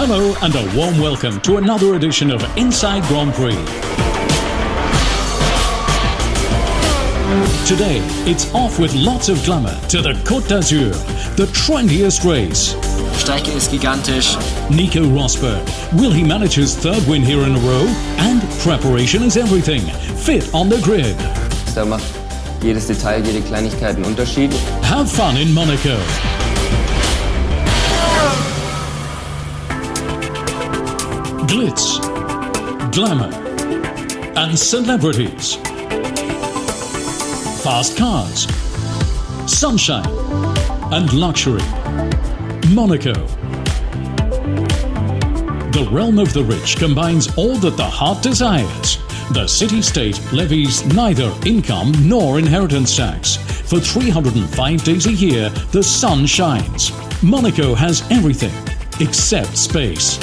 Hello and a warm welcome to another edition of Inside Grand Prix. Today, it's off with lots of glamour to the Côte d'Azur, the trendiest race. Strecke ist gigantisch. Nico Rosberg, will he manage his third win here in a row? And preparation is everything. Fit on the grid. Da macht jedes Detail, jede Kleinigkeit einen Unterschied. Have fun in Monaco. Glitz, glamour, and celebrities. Fast cars, sunshine, and luxury. Monaco. The realm of the rich combines all that the heart desires. The city-state levies neither income nor inheritance tax. For 305 days a year, the sun shines. Monaco has everything except space.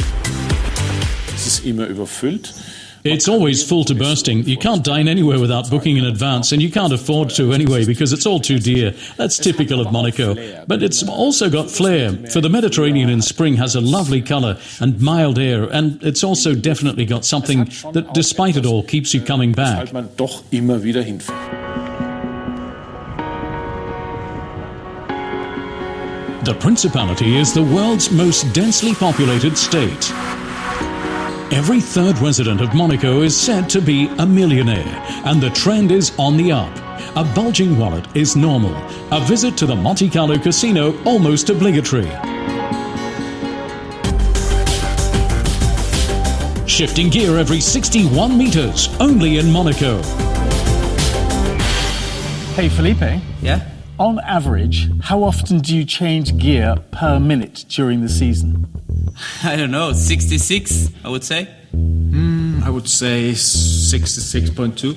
It's always full to bursting. You can't dine anywhere without booking in advance, and you can't afford to anyway because it's all too dear. That's typical of Monaco. But it's also got flair, for the Mediterranean in spring has a lovely colour and mild air, and it's also definitely got something that, despite it all, keeps you coming back. The Principality is the world's most densely populated state. Every third resident of Monaco is said to be a millionaire, and the trend is on the up. A bulging wallet is normal. A visit to the Monte Carlo casino almost obligatory. Shifting gear every 61 meters, only in Monaco. Hey Felipe. Yeah? On average, how often do you change gear per minute during the season? I don't know, 66, I would say. I would say 66.2.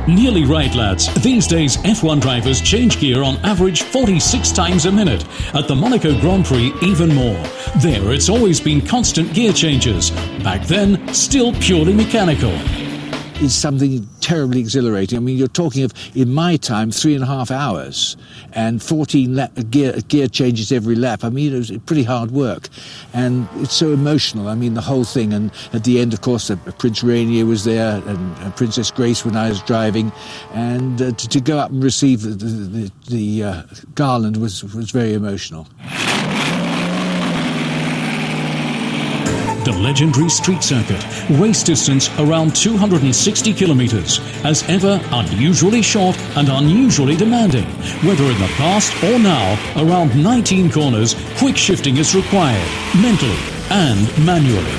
Nearly right, lads. These days, F1 drivers change gear on average 46 times a minute. At the Monaco Grand Prix, even more. There, it's always been constant gear changes. Back then, still purely mechanical. Is something terribly exhilarating. I mean, you're talking of, in my time, 3.5 hours and 14 gear changes every lap. I mean, it was pretty hard work. And it's so emotional. I mean, the whole thing. And at the end, of course, Prince Rainier was there and Princess Grace when I was driving. And to go up and receive the garland was very emotional. The legendary street circuit, race distance around 260 kilometers, as ever unusually short and unusually demanding. Whether in the past or now, around 19 corners, quick shifting is required, mentally and manually.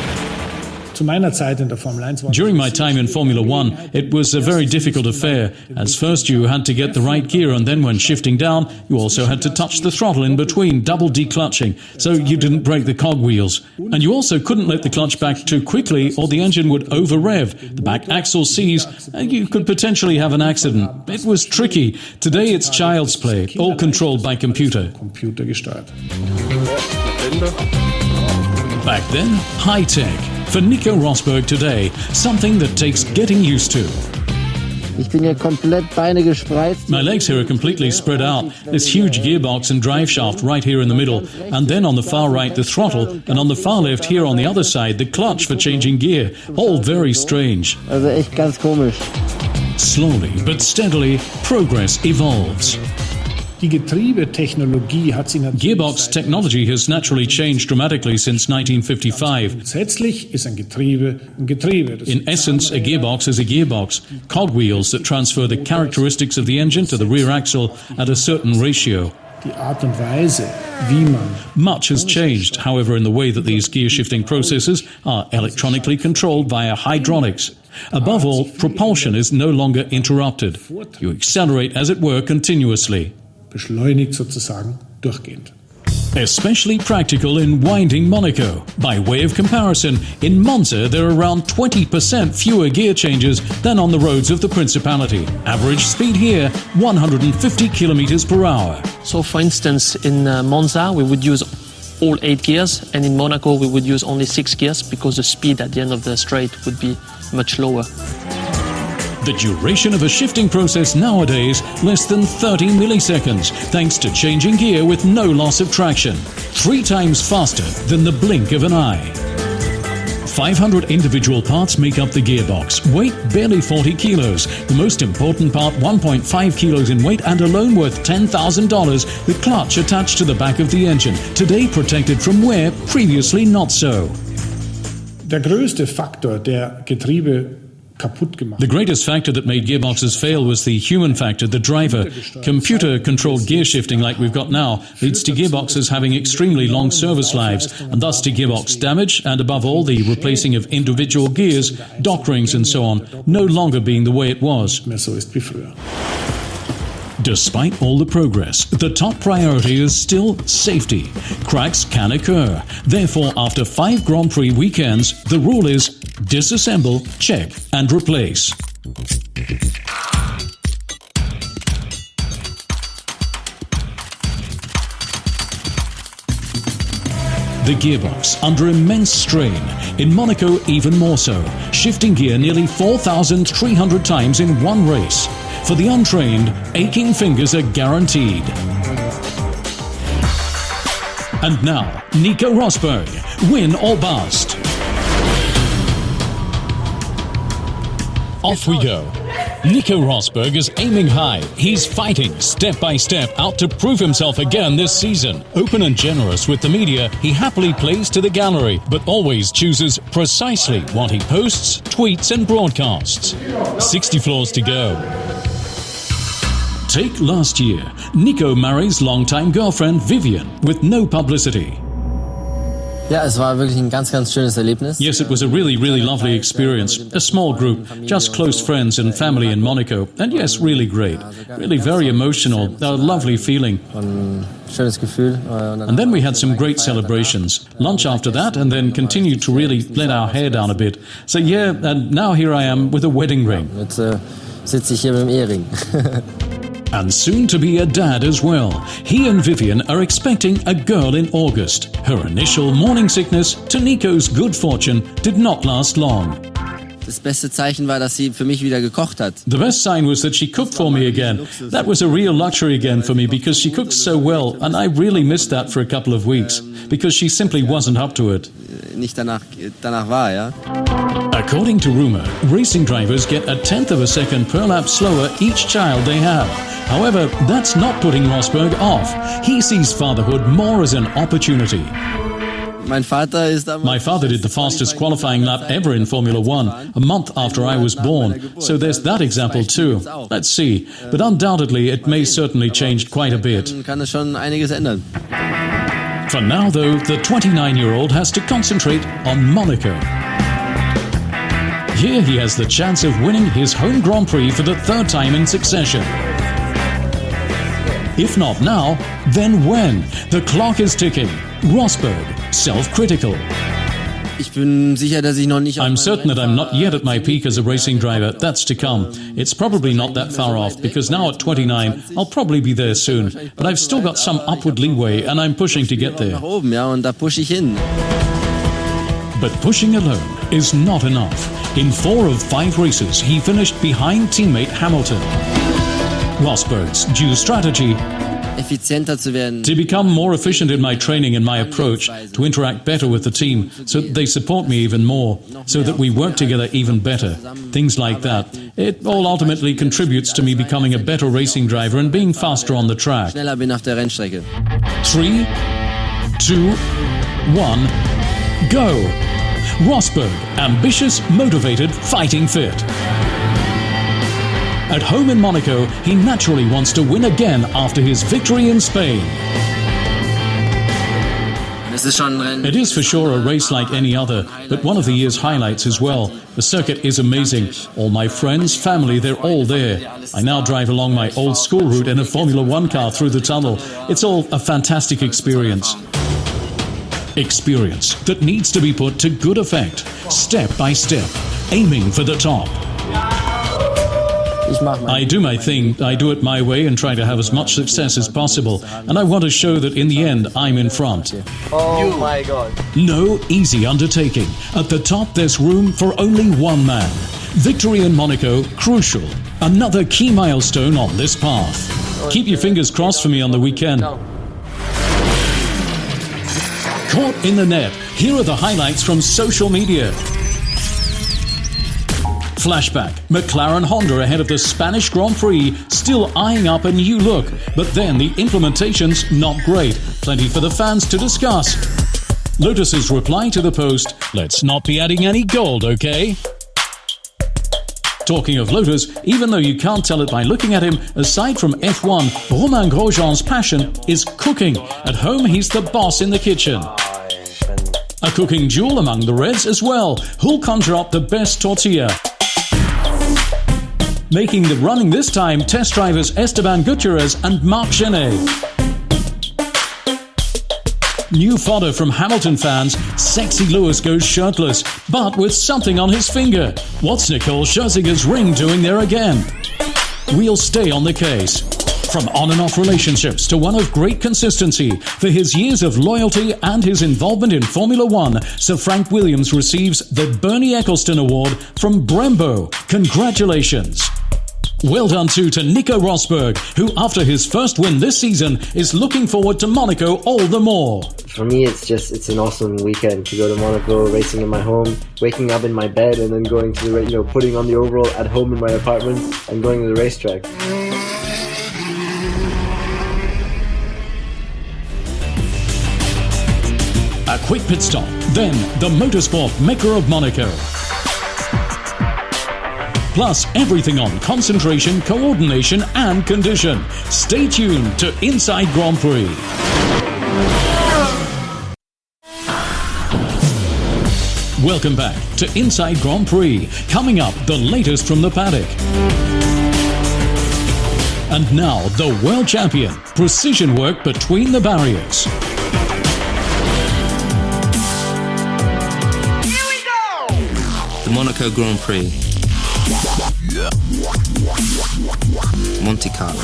During my time in Formula One, it was a very difficult affair, as first you had to get the right gear, and then when shifting down, you also had to touch the throttle in between, double declutching, so you didn't break the cogwheels. And you also couldn't let the clutch back too quickly, or the engine would over-rev, the back axle seize, and you could potentially have an accident. It was tricky. Today it's child's play, all controlled by computer. Back then, high-tech. For Nico Rosberg today, something that takes getting used to. My legs here are completely spread out. This huge gearbox and drive shaft right here in the middle. And then on the far right, the throttle. And on the far left here on the other side, the clutch for changing gear. All very strange. Slowly but steadily, progress evolves. Gearbox technology has naturally changed dramatically since 1955. In essence, a gearbox is a gearbox, cogwheels that transfer the characteristics of the engine to the rear axle at a certain ratio. Much has changed, however, in the way that these gear-shifting processes are electronically controlled via hydraulics. Above all, propulsion is no longer interrupted. You accelerate, as it were, continuously. Especially practical in winding Monaco. By way of comparison, in Monza there are around 20% fewer gear changes than on the roads of the Principality. Average speed here, 150 kilometers per hour. So for instance, in Monza we would use all 8 gears, and in Monaco we would use only 6 gears because the speed at the end of the straight would be much lower. The duration of a shifting process nowadays, less than 30 milliseconds, thanks to changing gear with no loss of traction. 3 times faster than the blink of an eye. 500 individual parts make up the gearbox. Weight barely 40 kilos. The most important part 1.5 kilos in weight and alone worth $10,000. The clutch attached to the back of the engine. Today protected from wear, previously not so. Der größte Faktor, der Getriebe kaputt gemacht. The greatest factor that made gearboxes fail was the human factor, the driver. Computer-controlled gear shifting like we've got now leads to gearboxes having extremely long service lives, and thus to gearbox damage, and above all the replacing of individual gears, dock rings and so on, no longer being the way it was. Mehr so ist wie früher. Despite all the progress, the top priority is still safety. Cracks can occur. Therefore, after 5 Grand Prix weekends, the rule is disassemble, check and replace. The gearbox under immense strain. In Monaco, even more so. Shifting gear nearly 4,300 times in one race. For the untrained, aching fingers are guaranteed. And now, Nico Rosberg, win or bust. Off we go. Nico Rosberg is aiming high. He's fighting step by step out to prove himself again this season. Open and generous with the media, he happily plays to the gallery, but always chooses precisely what he posts, tweets and broadcasts. 60 floors to go. Take last year. Nico marries longtime girlfriend Vivian with no publicity. Ja, es war wirklich ein ganz, ganz schönes Erlebnis. Yes, it was a really, really lovely experience. A small group, just close friends and family in Monaco. And yes, really great. Really very emotional. A lovely feeling. Schönes Gefühl. And then we had some great celebrations. Lunch after that, and then continued to really let our hair down a bit. So yeah, and now here I am with a wedding ring. Jetzt sitze ich hier mit dem Ehering. And soon to be a dad as well. He and Vivian are expecting a girl in August. Her initial morning sickness, to Nico's good fortune, did not last long. Das beste Zeichen war, dass sie für mich wieder gekocht hat. The best sign was that she cooked for me again. That was a real luxury again for me because she cooks so well, and I really missed that for a couple of weeks because she simply wasn't up to it. Nicht danach war, ja. According to rumor, racing drivers get a tenth of a second per lap slower each child they have. However, that's not putting Rosberg off. He sees fatherhood more as an opportunity. My father did the fastest qualifying lap ever in Formula One, a month after I was born. So there's that example too. Let's see. But undoubtedly, it may certainly change quite a bit. Kann es schon einiges ändern. For now, though, the 29-year-old has to concentrate on Monaco. Here he has the chance of winning his home Grand Prix for the 3rd time in succession. If not now, then when? The clock is ticking. Rosberg, self-critical. I'm certain that I'm not yet at my peak as a racing driver. That's to come. It's probably not that far off, because now at 29, I'll probably be there soon. But I've still got some upward leeway, and I'm pushing to get there. But pushing alone is not enough. In 4 of 5 races, he finished behind teammate Hamilton. Rosberg's due strategy: to become more efficient in my training and my approach, to interact better with the team, so that they support me even more, so that we work together even better. Things like that. It all ultimately contributes to me becoming a better racing driver and being faster on the track. 3, 2, 1, go! Rosberg, ambitious, motivated, fighting fit. At home in Monaco, he naturally wants to win again after his victory in Spain. It is for sure a race like any other, but one of the year's highlights as well. The circuit is amazing. All my friends, family, they're all there. I now drive along my old school route in a Formula One car through the tunnel. It's all a fantastic experience. Experience that needs to be put to good effect, step by step, aiming for the top. I do my thing, I do it my way and try to have as much success as possible, and I want to show that in the end I'm in front. Oh my God. No easy undertaking. At the top there's room for only one man. Victory in Monaco, crucial. Another key milestone on this path. Keep your fingers crossed for me on the weekend. Caught in the net. Here are the highlights from social media. Flashback. McLaren Honda ahead of the Spanish Grand Prix, still eyeing up a new look. But then the implementation's not great. Plenty for the fans to discuss. Lotus's reply to the post, let's not be adding any gold, okay? Talking of Lotus, even though you can't tell it by looking at him, aside from F1, Romain Grosjean's passion is cooking. At home, he's the boss in the kitchen. A cooking duel among the Reds as well. Who'll conjure up the best tortilla? Making the running this time, test drivers Esteban Gutierrez and Marc Genet. New fodder from Hamilton fans, sexy Lewis goes shirtless, but with something on his finger. What's Nicole Scherzinger's ring doing there again? We'll stay on the case. From on and off relationships to one of great consistency, for his years of loyalty and his involvement in Formula One, Sir Frank Williams receives the Bernie Ecclestone Award from Brembo. Congratulations. Well done too to Nico Rosberg, who after his first win this season is looking forward to Monaco all the more. For me, it's an awesome weekend to go to Monaco, racing in my home, waking up in my bed, and then going to the putting on the overall at home in my apartment and going to the racetrack. A quick pit stop, then the motorsport mecca of Monaco. Plus everything on concentration, coordination and condition. Stay tuned to Inside Grand Prix. Welcome back to Inside Grand Prix. Coming up, the latest from the paddock. And now, the world champion. Precision work between the barriers. Here we go! The Monaco Grand Prix. Monte Carlo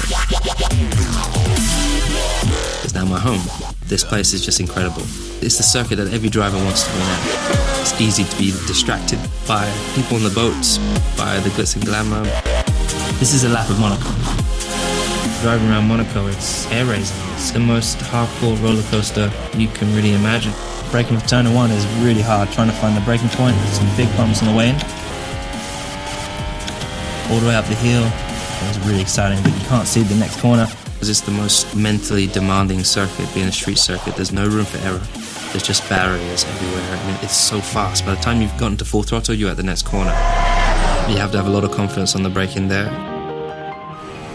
is now my home. This place is just incredible. It's the circuit that every driver wants to win at. It's easy to be distracted by people on the boats, by the glitz and glamour. This is a lap of Monaco. Driving around Monaco, it's air raising. It's the most hardcore roller coaster you can really imagine. Braking for turn one is really hard, trying to find the braking point. There's some big bumps on the way in. All the way up the hill. It was really exciting, but you can't see the next corner. It's the most mentally demanding circuit, being a street circuit. There's no room for error. There's just barriers everywhere. I mean, it's so fast. By the time you've gotten to full throttle, you're at the next corner. You have to have a lot of confidence on the braking there.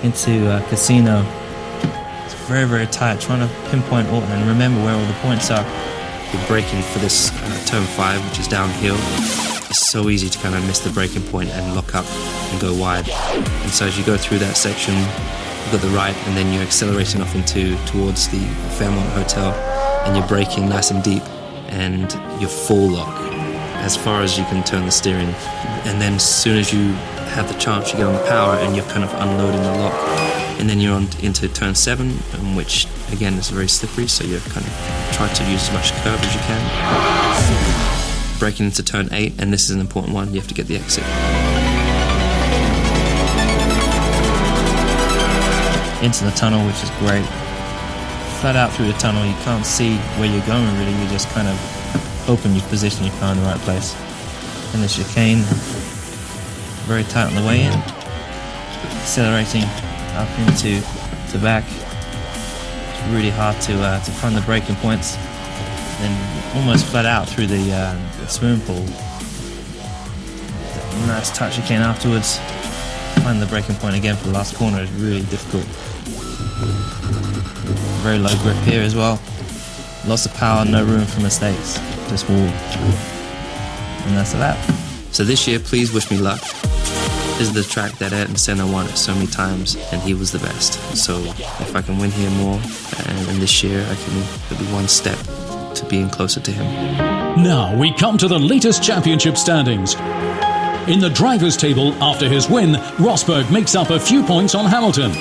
Into Casino. It's very, very tight, trying to pinpoint and remember where all the points are. You're braking for this turn 5, which is downhill. It's so easy to kind of miss the braking point and lock up and go wide. And so as you go through that section, you've got the right, and then you're accelerating off towards the Fairmont Hotel, and you're braking nice and deep, and you're full lock as far as you can turn the steering. And then as soon as you have the chance, you get on the power, and you're kind of unloading the lock. And then you're on into turn 7, which again is very slippery, so you kind of try to use as much curve as you can. Braking into turn 8, and this is an important one, you have to get the exit. Into the tunnel, which is great. Flat out through the tunnel, you can't see where you're going really, you just kind of hoping you position your car in the right place. And the chicane, very tight on the way in. Accelerating up into the back. It's really hard to find the braking points. Then almost flat out through the swimming pool. Nice touch chicane afterwards. Find the braking point again for the last corner is really difficult. Very low grip here as well. Lots of power, no room for mistakes. Just wall. And that's a lap. So this year, please wish me luck. This is the track that Ayrton Senna won it so many times, and he was the best. So if I can win here more, and this year I can be one step to being closer to him. Now we come to the latest championship standings. In the drivers' table, after his win, Rosberg makes up a few points on Hamilton.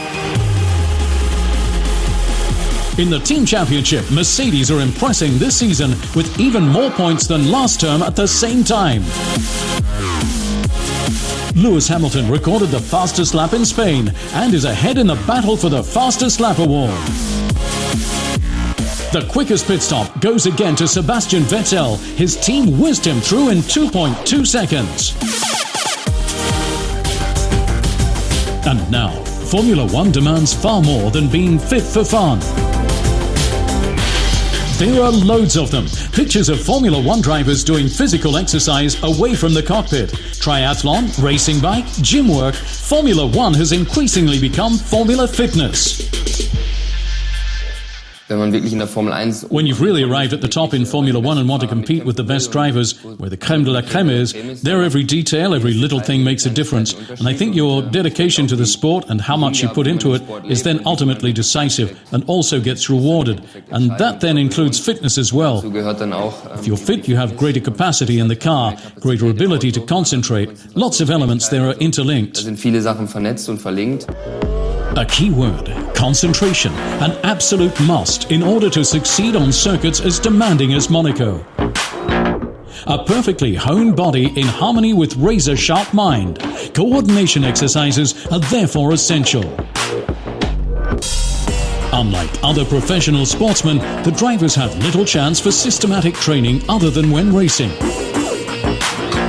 In the team championship, Mercedes are impressing this season with even more points than last term at the same time. Lewis Hamilton recorded the fastest lap in Spain and is ahead in the battle for the fastest lap award. The quickest pit stop goes again to Sebastian Vettel. His team whizzed him through in 2.2 seconds. And now, Formula One demands far more than being fit for fun. There are loads of them. Pictures of Formula One drivers doing physical exercise away from the cockpit. Triathlon, racing bike, gym work. Formula One has increasingly become Formula Fitness. When you've really arrived at the top in Formula One and want to compete with the best drivers, where the creme de la creme is, there every detail, every little thing makes a difference. And I think your dedication to the sport and how much you put into it is then ultimately decisive and also gets rewarded. And that then includes fitness as well. If you're fit, you have greater capacity in the car, greater ability to concentrate. Lots of elements there are interlinked. A key word, concentration, an absolute must in order to succeed on circuits as demanding as Monaco. A perfectly honed body in harmony with razor-sharp mind. Coordination exercises are therefore essential. Unlike other professional sportsmen, the drivers have little chance for systematic training other than when racing.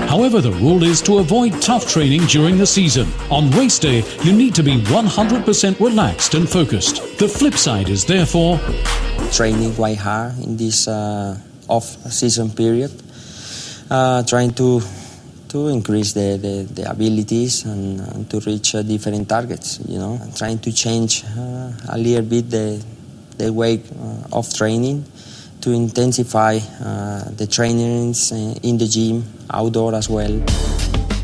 However, the rule is to avoid tough training during the season. On race day, you need to be 100% relaxed and focused. The flip side is therefore training quite hard in this off-season period, trying to increase the abilities and to reach different targets. You know, trying to change a little bit the way of training, to intensify the trainings in the gym, outdoor as well.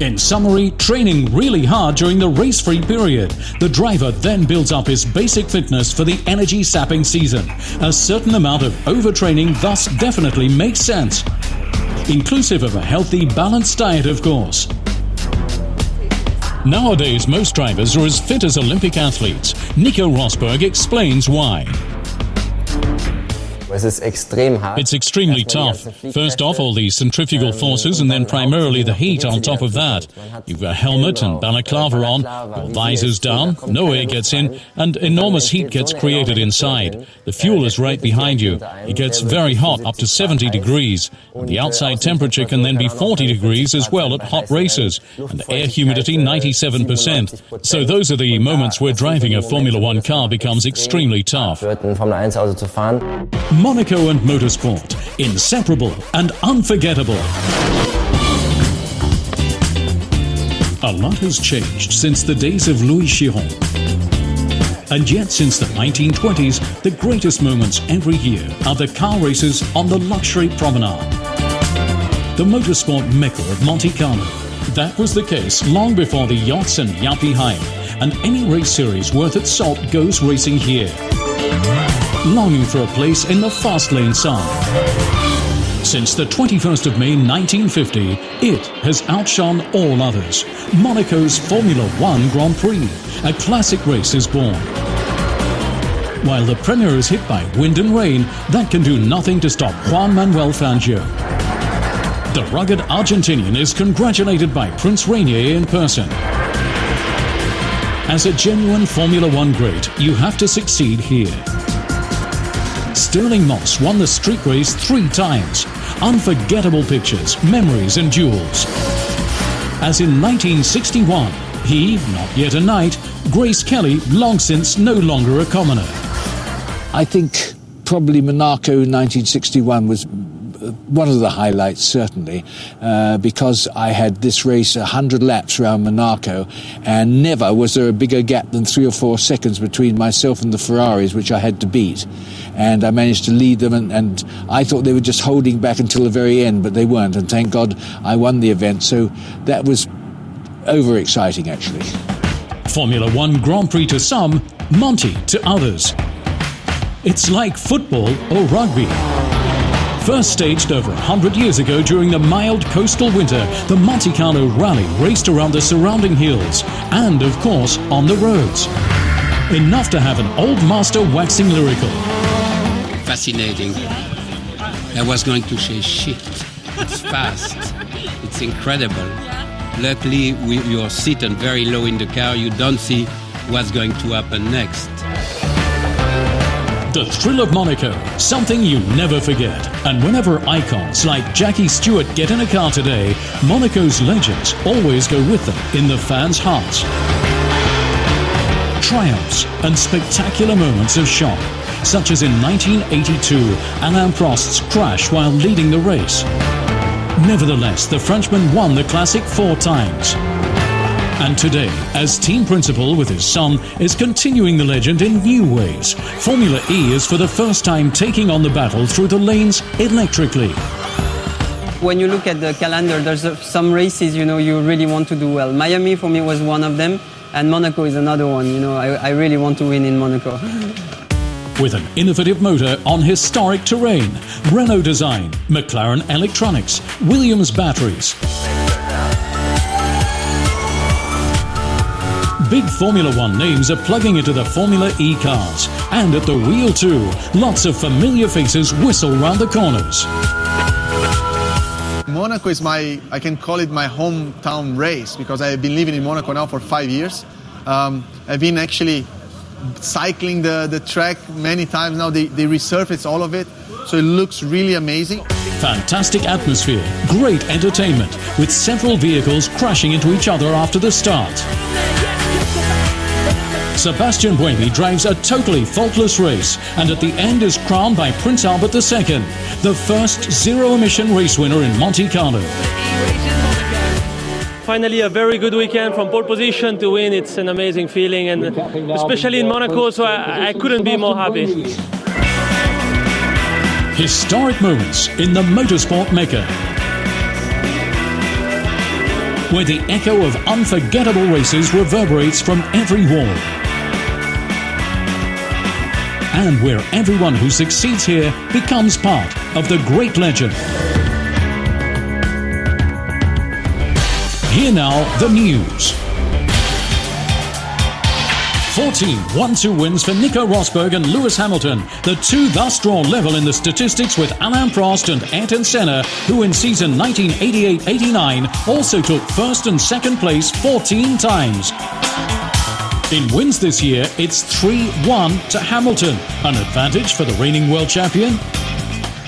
In summary, training really hard during the race-free period. The driver then builds up his basic fitness for the energy-sapping season. A certain amount of overtraining thus definitely makes sense, inclusive of a healthy, balanced diet, of course. Nowadays, most drivers are as fit as Olympic athletes. Nico Rosberg explains why. It's extremely tough. First off, all the centrifugal forces and then primarily the heat on top of that. You've got a helmet and balaclava on, your visor's down, no air gets in, and enormous heat gets created inside. The fuel is right behind you. It gets very hot, up to 70 degrees. And the outside temperature can then be 40 degrees as well at hot races. And the air humidity 97%. So those are the moments where driving a Formula One car becomes extremely tough. Monaco and motorsport, inseparable and unforgettable. A lot has changed since the days of Louis Chiron. And yet since the 1920s, the greatest moments every year are the car races on the luxury promenade. The motorsport mecca of Monte Carlo. That was the case long before the yachts and Yappy Hype, and any race series worth its salt goes racing here. Longing for a place in the fast lane sun. Since the 21st of May 1950, it has outshone all others. Monaco's Formula One Grand Prix, a classic race, is born. While the premiere is hit by wind and rain, that can do nothing to stop Juan Manuel Fangio. The rugged Argentinian is congratulated by Prince Rainier in person. As a genuine Formula One great, you have to succeed here. Sterling Moss won the street race 3 times. Unforgettable pictures, memories and jewels. As in 1961, he, not yet a knight, Grace Kelly, long since no longer a commoner. I think probably Monaco 1961 was one of the highlights, certainly, because I had this race 100 laps around Monaco, and never was there a bigger gap than 3 or 4 seconds between myself and the Ferraris, which I had to beat. And I managed to lead them, and I thought they were just holding back until the very end, but they weren't, and thank God I won the event. So that was overexciting, actually. Formula One Grand Prix to some, Monty to others. It's like football or rugby. First staged over 100 years ago during the mild coastal winter, the Monte Carlo Rally raced around the surrounding hills and, of course, on the roads. Enough to have an old master waxing lyrical. Fascinating. I was going to say shit. It's fast. It's incredible. Luckily, you're sitting very low in the car. You don't see what's going to happen next. The thrill of Monaco, something you never forget. And whenever icons like Jackie Stewart get in a car today, Monaco's legends always go with them in the fans' hearts. Triumphs and spectacular moments of shock, such as in 1982, Alain Prost's crash while leading the race. Nevertheless, the Frenchman won the Classic 4 times. And today, as team principal with his son, is continuing the legend in new ways. Formula E is for the first time taking on the battle through the lanes electrically. When you look at the calendar, there's some races, you really want to do well. Miami for me was one of them, and Monaco is another one. I really want to win in Monaco. With an innovative motor on historic terrain, Renault design, McLaren electronics, Williams batteries. Big Formula One names are plugging into the Formula E cars. And at the wheel too, lots of familiar faces whistle round the corners. Monaco is I can call it my hometown race, because I've been living in Monaco now for 5 years. I've been actually cycling the track many times now. They resurface all of it, so it looks really amazing. Fantastic atmosphere, great entertainment, with several vehicles crashing into each other after the start. Sebastian Buemi drives a totally faultless race, and at the end is crowned by Prince Albert II, the first zero-emission race winner in Monte Carlo. Finally, a very good weekend from pole position to win. It's an amazing feeling, and especially in Monaco, so I couldn't be more happy. Historic moments in the motorsport Mecca, where the echo of unforgettable races reverberates from every wall, and where everyone who succeeds here becomes part of the great legend. Here now, the news. 14 1-2 wins for Nico Rosberg and Lewis Hamilton. The two thus draw level in the statistics with Alain Prost and Ayrton Senna, who in season 1988-89 also took first and second place 14 times. In wins this year, it's 3-1 to Hamilton, an advantage for the reigning world champion.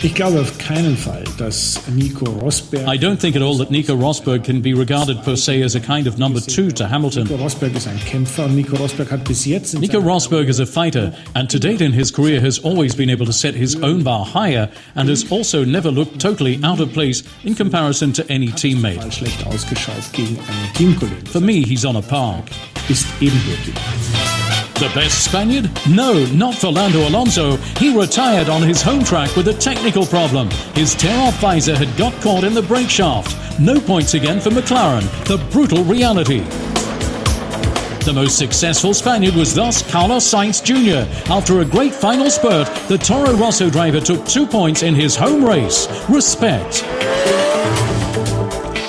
Ich glaube auf keinen Fall, dass Nico Rosberg... I don't think at all that Nico Rosberg can be regarded per se as a kind of number 2 to Hamilton. Nico Rosberg ist ein Kämpfer und Nico Rosberg hat bis jetzt... Nico Rosberg is a fighter, and to date in his career has always been able to set his own bar higher, and has also never looked totally out of place in comparison to any teammate. ...schlecht ausgeschaut gegen einen Teamkollegen. For me, he's on a par. Ist ebenbürtig. The best Spaniard? No, not Fernando Alonso. He retired on his home track with a technical problem. His tear-off visor had got caught in the brake shaft. No points again for McLaren. The brutal reality. The most successful Spaniard was thus Carlos Sainz Jr. After a great final spurt, the Toro Rosso driver took 2 points in his home race. Respect.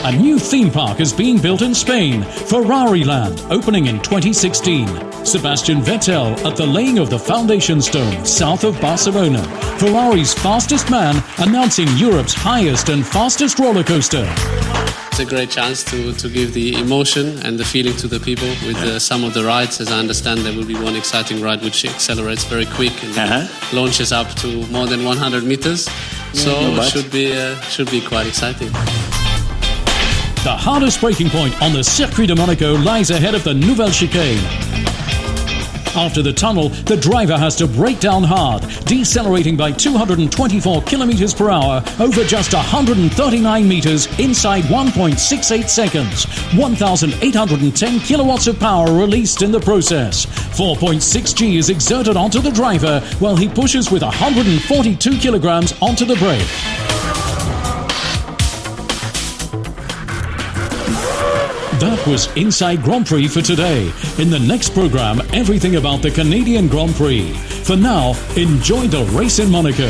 A new theme park is being built in Spain, Ferrari Land, opening in 2016. Sebastian Vettel at the laying of the foundation stone south of Barcelona. Ferrari's fastest man announcing Europe's highest and fastest roller coaster. It's a great chance to give the emotion and the feeling to the people with some of the rides. As I understand, there will be one exciting ride which accelerates very quick and launches up to more than 100 meters. So it should be quite exciting. The hardest braking point on the Circuit de Monaco lies ahead of the Nouvelle Chicane. After the tunnel, the driver has to brake down hard, decelerating by 224 kilometers per hour over just 139 meters inside 1.68 seconds. 1,810 kilowatts of power released in the process. 4.6 G is exerted onto the driver while he pushes with 142 kilograms onto the brake. That was Inside Grand Prix for today. In the next program, everything about the Canadian Grand Prix. For now, enjoy the race in Monaco.